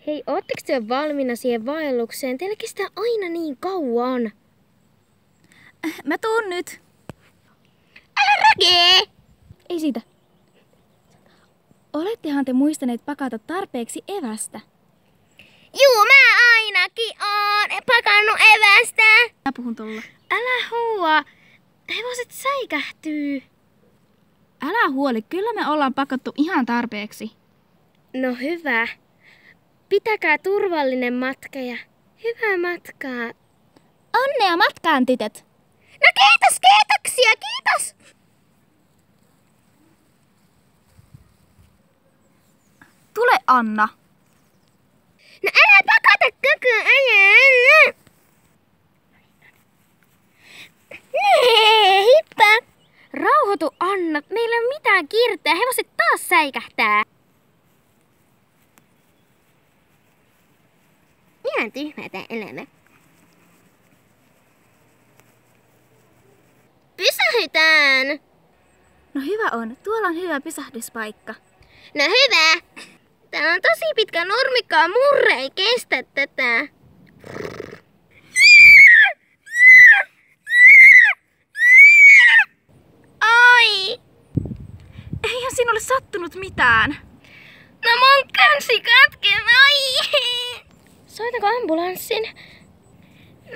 Hei, ootteko te valmiina siihen vaellukseen? Teillä kestää aina niin kauan. Mä tuun nyt. Älä räkee! Ei siitä. Olettehan te muistaneet pakata tarpeeksi evästä? Juu, mä ainakin oon pakannut evästä. Mä puhun tolla. Älä huua. Hevoset säikähtyy. Älä huoli, kyllä me ollaan pakattu ihan tarpeeksi. No hyvä. Pitäkää turvallinen matka ja hyvää matkaa. Onnea matkaan, tytöt! No kiitoksia, kiitos! Tule, Anna. No älä pakata koko ajan! Hippa! Rauhoitu, Anna. Meillä ei ole mitään kiirettä. Hevoset taas säikähtää. Ihan tyhmä tää elämä. Pysähytään! No hyvä on. Tuolla on hyvä pysähdyspaikka. No hyvä! Täällä on tosi pitkä nurmikko, murre ei kestä tätä. Ai! Eihän sinulle sattunut mitään. No mun kansi katken, ai! Soitako ambulanssin?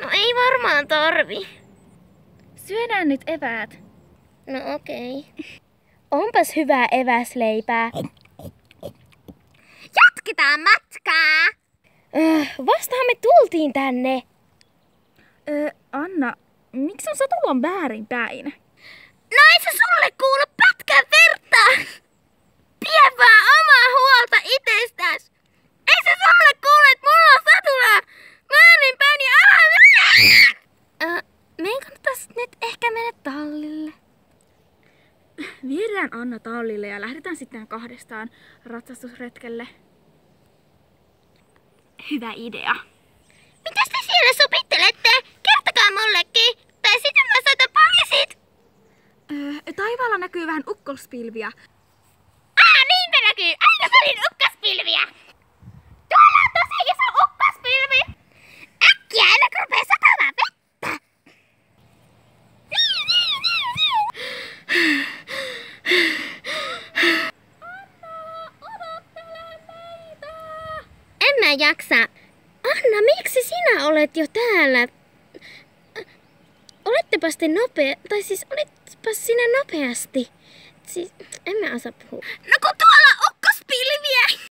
No ei varmaan tarvi. Syödään nyt eväät. No okei. Onpas hyvää eväsleipää. Jatketaan matkaa! Vastahan me tultiin tänne. Anna, miksi on satulan väärinpäin? No ei se sulle kuulu pätkän verta! Pidä vaan omaa huolta itsestäs! Ei se sulle kuulu, että mulla on satula väärinpäin ja älä... Meidän kannattais nyt ehkä mennä tallille. Viedään Anna tallille ja lähdetään sitten kahdestaan ratsastusretkelle. Hyvä idea. Mitäs te siellä sopittelette? Kertokaa mullekin! Tai sitten mä soitan poliisit! Taivaalla näkyy vähän ukkospilviä. Niinpä näkyy! Aina salin ukkospilviä! Tuolla on tosi iso ukkospilvi! Äkkiä, ennen kuin rupee satamaan vettä! Anna, odottele meitä! En mä jaksa. Anna, miksi sinä olet jo täällä? Olettepas te nopea, tai siis olitpas sinä nopeasti. Siis en mä osaa puhua. No kun tuolla on ukkospilviä!